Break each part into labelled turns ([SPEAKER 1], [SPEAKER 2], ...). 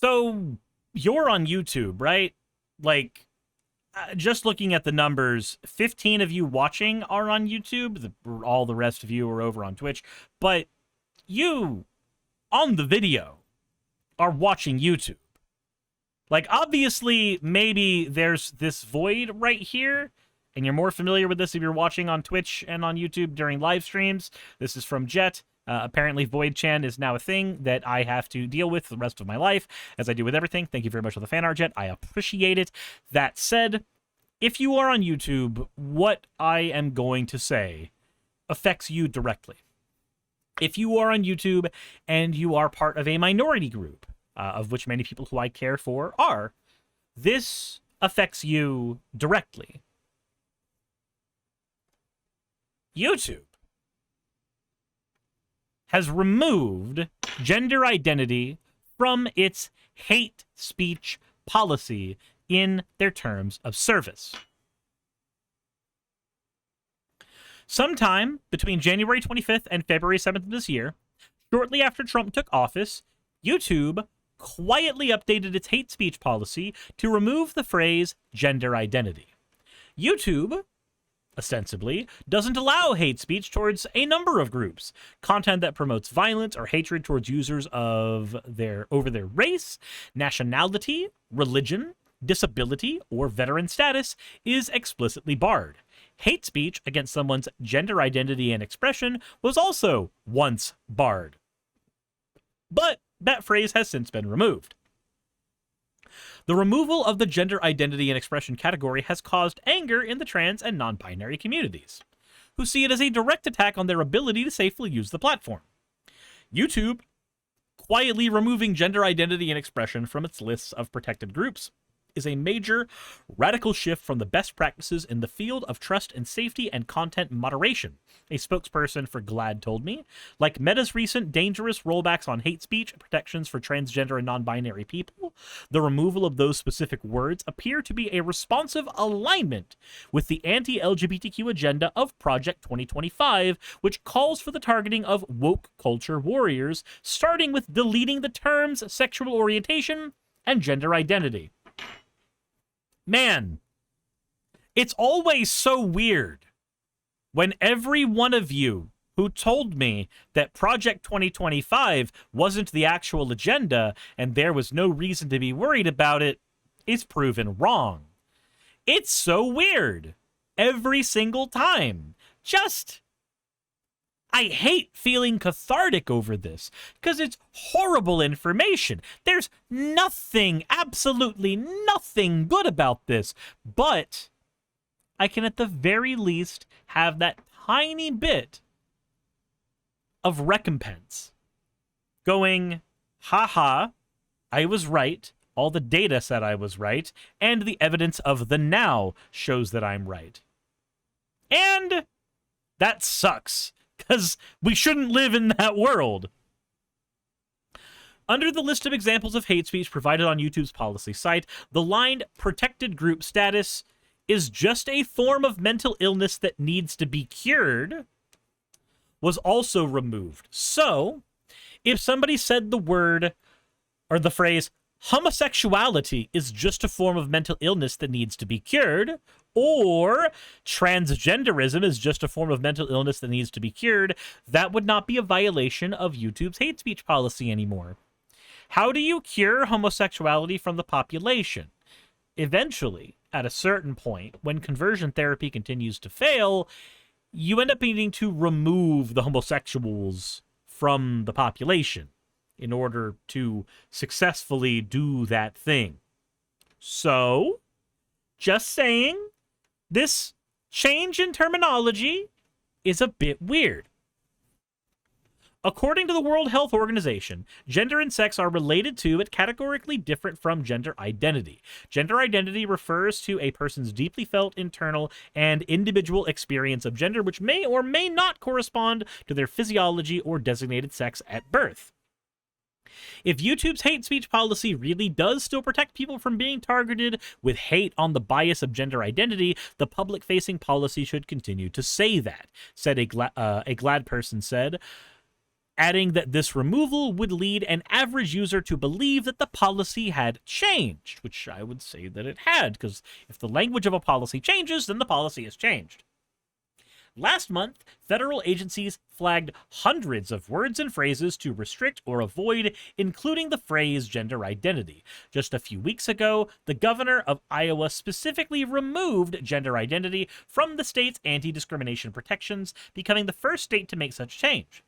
[SPEAKER 1] So you're on YouTube, right? Like, just looking at the numbers, 15 of you watching are on YouTube. All the rest of you are over on Twitch. But you, on the video, are watching YouTube. Like, obviously, maybe there's this void right here, and you're more familiar with this if you're watching on Twitch and on YouTube during live streams. This is from Jet. Apparently, Void Chan is now a thing that I have to deal with the rest of my life, as I do with everything. Thank you very much for the fan art, Jet. I appreciate it. That said, if you are on YouTube, what I am going to say affects you directly. If you are on YouTube and you are part of a minority group, of which many people who I care for are, this affects you directly. YouTube has removed gender identity from its hate speech policy in their terms of service. Sometime between January 25th and February 7th of this year, shortly after Trump took office, YouTube quietly updated its hate speech policy to remove the phrase gender identity. YouTube, ostensibly, doesn't allow hate speech towards a number of groups. Content that promotes violence or hatred towards users over their race, nationality, religion, disability, or veteran status is explicitly barred. Hate speech against someone's gender identity and expression was also once barred. But that phrase has since been removed. The removal of the gender identity and expression category has caused anger in the trans and non-binary communities, who see it as a direct attack on their ability to safely use the platform. YouTube quietly removing gender identity and expression from its lists of protected groups is a major radical shift from the best practices in the field of trust and safety and content moderation, a spokesperson for GLAAD told me. Like Meta's recent dangerous rollbacks on hate speech protections for transgender and non-binary people, the removal of those specific words appear to be a responsive alignment with the anti-LGBTQ agenda of Project 2025, which calls for the targeting of woke culture warriors, starting with deleting the terms sexual orientation and gender identity. Man, it's always so weird when every one of you who told me that Project 2025 wasn't the actual agenda and there was no reason to be worried about it is proven wrong. It's so weird every single time. I hate feeling cathartic over this, because it's horrible information. There's nothing, absolutely nothing good about this, but I can at the very least have that tiny bit of recompense. Going, haha, I was right, all the data said I was right, and the evidence of the now shows that I'm right. And that sucks. Because we shouldn't live in that world. Under the list of examples of hate speech provided on YouTube's policy site, the line protected group status is just a form of mental illness that needs to be cured was also removed. So, if somebody said the word or the phrase homosexuality is just a form of mental illness that needs to be cured, or transgenderism is just a form of mental illness that needs to be cured, that would not be a violation of YouTube's hate speech policy anymore. How do you cure homosexuality from the population? Eventually, at a certain point, when conversion therapy continues to fail, you end up needing to remove the homosexuals from the population in order to successfully do that thing. So, just saying, this change in terminology is a bit weird. According to the World Health Organization, gender and sex are related to but categorically different from gender identity. Gender identity refers to a person's deeply felt internal and individual experience of gender, which may or may not correspond to their physiology or designated sex at birth. If YouTube's hate speech policy really does still protect people from being targeted with hate on the bias of gender identity, the public-facing policy should continue to say that, said a GLAAD person said. adding that this removal would lead an average user to believe that the policy had changed, which I would say that it had, because if the language of a policy changes, then the policy has changed. Last month, federal agencies flagged hundreds of words and phrases to restrict or avoid, including the phrase gender identity. Just a few weeks ago, the governor of Iowa specifically removed gender identity from the state's anti-discrimination protections, becoming the first state to make such change.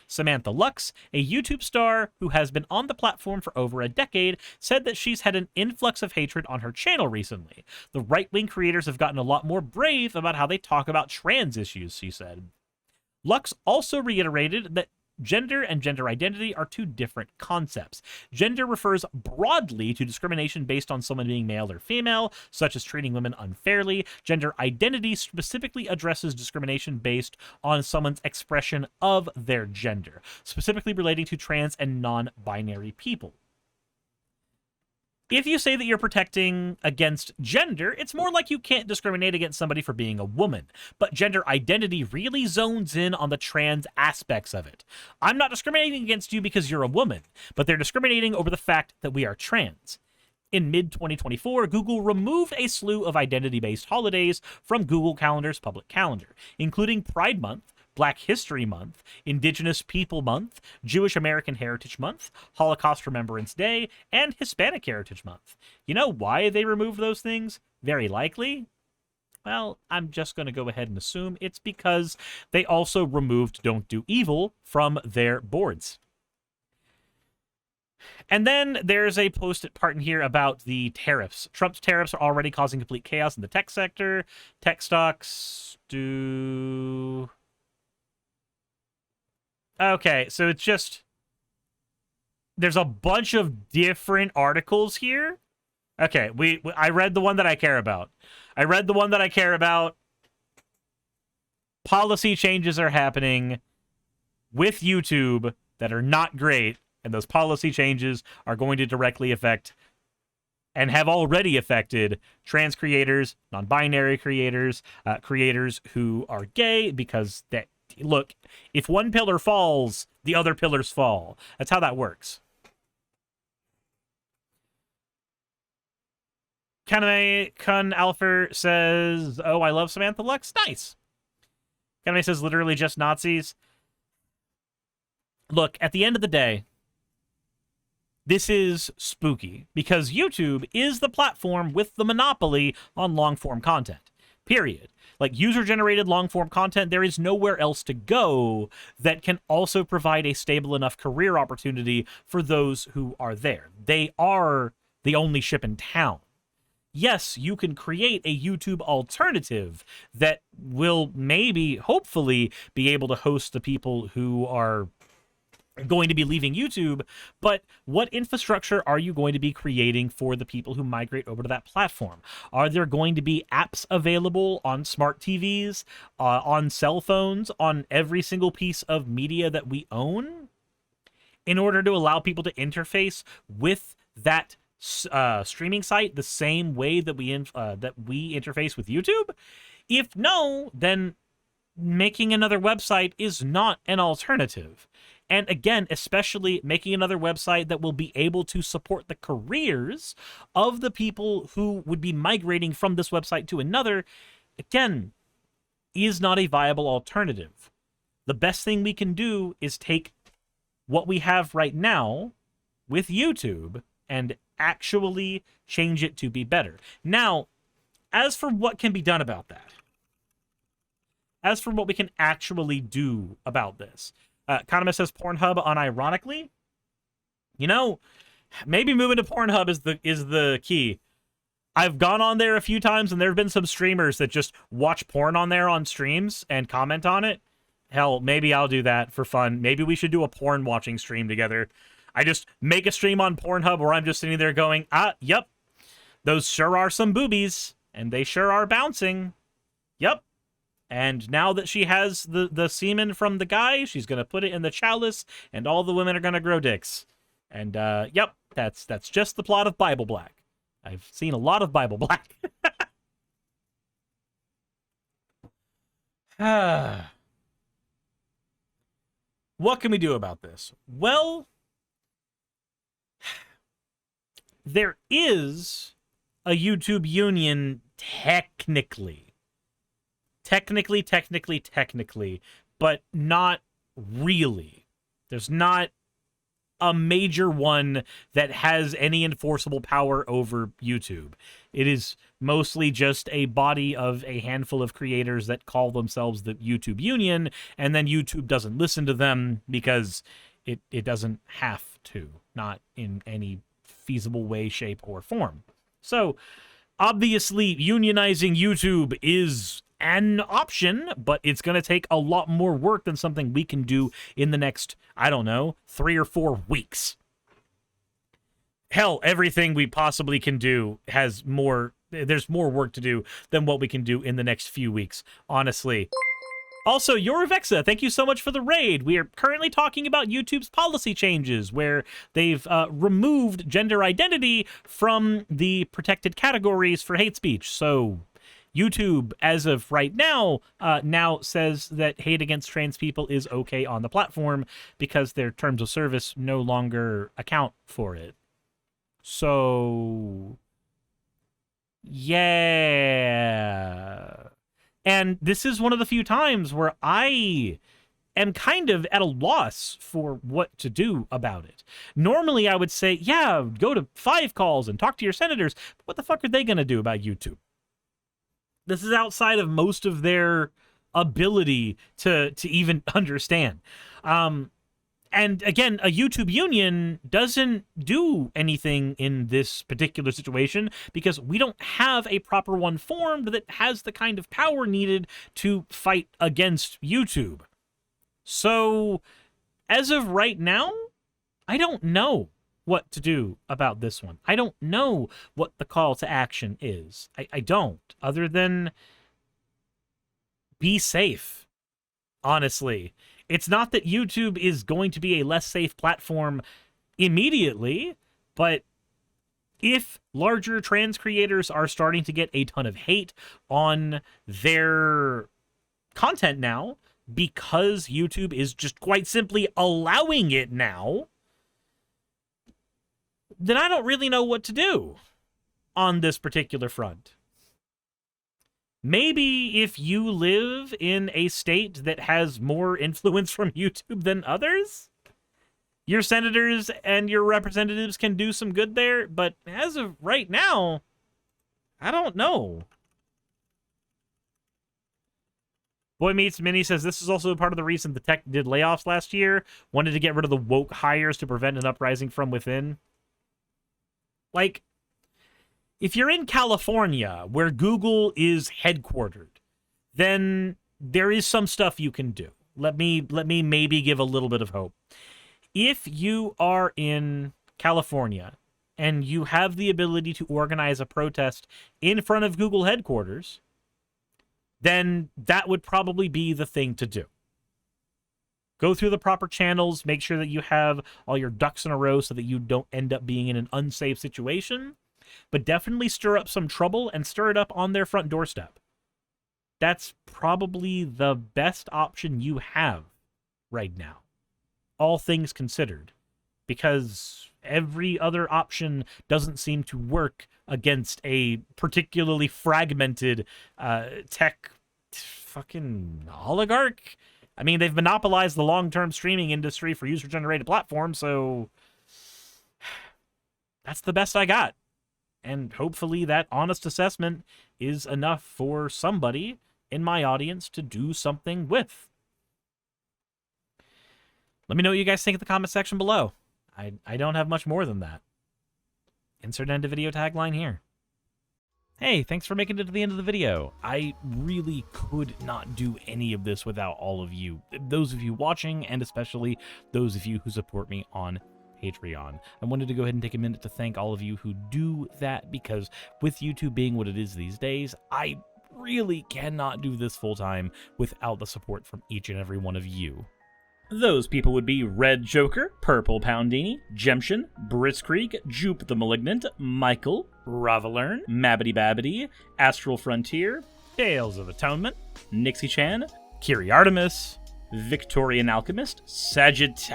[SPEAKER 1] Samantha Lux, a YouTube star who has been on the platform for over a decade, said that she's had an influx of hatred on her channel recently. The right-wing creators have gotten a lot more brave about how they talk about trans issues, she said. Lux also reiterated that gender and gender identity are two different concepts. Gender refers broadly to discrimination based on someone being male or female, such as treating women unfairly. Gender identity specifically addresses discrimination based on someone's expression of their gender, specifically relating to trans and non-binary people. If you say that you're protecting against gender, it's more like you can't discriminate against somebody for being a woman. But gender identity really zones in on the trans aspects of it. I'm not discriminating against you because you're a woman, but they're discriminating over the fact that we are trans. In mid-2024, Google removed a slew of identity-based holidays from Google Calendar's public calendar, including Pride Month, Black History Month, Indigenous People Month, Jewish American Heritage Month, Holocaust Remembrance Day, and Hispanic Heritage Month. You know why they removed those things? Very likely, well, I'm just going to go ahead and assume it's because they also removed Don't Do Evil from their boards. And then there's a post-it part in here about the tariffs. Trump's tariffs are already causing complete chaos in the tech sector. Tech stocks do... Okay, so it's just... There's a bunch of different articles here. Okay, I read the one that I care about. Policy changes are happening with YouTube that are not great, and those policy changes are going to directly affect and have already affected trans creators, non-binary creators, creators who are gay, because that... Look, if one pillar falls, the other pillars fall. That's how that works. Kaname Kun Alfer says, oh, I love Samantha Lux. Nice. Kaname says, literally just Nazis. Look, at the end of the day, this is spooky, because YouTube is the platform with the monopoly on long-form content. Period. Like, user-generated long-form content, there is nowhere else to go that can also provide a stable enough career opportunity for those who are there. They are the only ship in town. Yes, you can create a YouTube alternative that will maybe, hopefully, be able to host the people who are going to be leaving YouTube, but what infrastructure are you going to be creating for the people who migrate over to that platform? Are there going to be apps available on smart TVs, on cell phones, on every single piece of media that we own, in order to allow people to interface with that streaming site the same way that we interface with YouTube? If no, then making another website is not an alternative. And again, especially making another website that will be able to support the careers of the people who would be migrating from this website to another, again, is not a viable alternative. The best thing we can do is take what we have right now with YouTube and actually change it to be better. Now, as for what can be done about that, as for what we can actually do about this, Kaname says Pornhub unironically. You know, maybe moving to Pornhub is the key. I've gone on there a few times, and there have been some streamers that just watch porn on there on streams and comment on it. Hell, maybe I'll do that for fun. Maybe we should do a porn watching stream together. I just make a stream on Pornhub where I'm just sitting there going, yep, those sure are some boobies, and they sure are bouncing. Yep. And now that she has the semen from the guy, she's going to put it in the chalice, and all the women are going to grow dicks. And, yep, that's just the plot of Bible Black. I've seen a lot of Bible Black. what can we do about this? Well, there is a YouTube union technically, but not really. There's not a major one that has any enforceable power over YouTube. It is mostly just a body of a handful of creators that call themselves the YouTube Union, and then YouTube doesn't listen to them because it doesn't have to, not in any feasible way, shape, or form. So, obviously, unionizing YouTube is an option, but it's going to take a lot more work than something we can do in the next, I don't know, 3 or 4 weeks. Hell, everything we possibly can do has more, there's more work to do than what we can do in the next few weeks, honestly. Also, Yorivexa, thank you so much for the raid. We are currently talking about YouTube's policy changes, where they've removed gender identity from the protected categories for hate speech. So YouTube, as of right now, now says that hate against trans people is okay on the platform because their terms of service no longer account for it. So, yeah. And this is one of the few times where I am kind of at a loss for what to do about it. Normally, I would say, yeah, go to 5 calls and talk to your senators. But what the fuck are they going to do about YouTube? This is outside of most of their ability to even understand. And again, a YouTube union doesn't do anything in this particular situation because we don't have a proper one formed that has the kind of power needed to fight against YouTube. So, as of right now, I don't know what to do about this one. I don't know what the call to action is. I don't, other than be safe, honestly. It's not that YouTube is going to be a less safe platform immediately, but if larger trans creators are starting to get a ton of hate on their content now, because YouTube is just quite simply allowing it now, then I don't really know what to do on this particular front. Maybe if you live in a state that has more influence from YouTube than others, your senators and your representatives can do some good there, but as of right now, I don't know. Boy Meets Mini says this is also part of the reason the tech did layoffs last year, wanted to get rid of the woke hires to prevent an uprising from within. Like, if you're in California, where Google is headquartered, then there is some stuff you can do. Let me maybe give a little bit of hope. If you are in California and you have the ability to organize a protest in front of Google headquarters, then that would probably be the thing to do. Go through the proper channels, make sure that you have all your ducks in a row so that you don't end up being in an unsafe situation, but definitely stir up some trouble and stir it up on their front doorstep. That's probably the best option you have right now, all things considered, because every other option doesn't seem to work against a particularly fragmented tech fucking oligarch. I mean, they've monopolized the long-term streaming industry for user-generated platforms, so that's the best I got. And hopefully that honest assessment is enough for somebody in my audience to do something with. Let me know what you guys think in the comment section below. I don't have much more than that. Insert end of video tagline here. Hey, thanks for making it to the end of the video. I really could not do any of this without all of you. Those of you watching, and especially those of you who support me on Patreon. I wanted to go ahead and take a minute to thank all of you who do that, because with YouTube being what it is these days, I really cannot do this full-time without the support from each and every one of you. Those people would be Red Joker, Purple Poundini, Jemshin, Britzkrieg, Jupe the Malignant, Michael, Ravalern, Mabbity Babbity, Astral Frontier, Tales of Atonement, Nixie Chan, Kiri Artemis, Victorian Alchemist,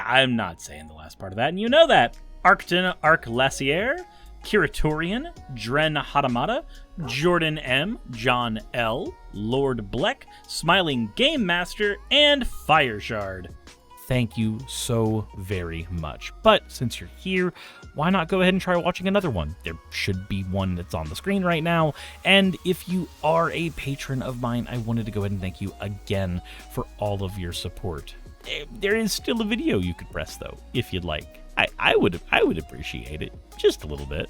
[SPEAKER 1] I'm not saying the last part of that, and you know that. Arcton Arclacier, Curatorian, Dren Hadamada, Jordan M, John L, Lord Bleck, Smiling Game Master, and Fireshard. Thank you so very much. But since you're here, why not go ahead and try watching another one? There should be one that's on the screen right now. And if you are a patron of mine, I wanted to go ahead and thank you again for all of your support. There is still a video you could press though, if you'd like. I would appreciate it just a little bit.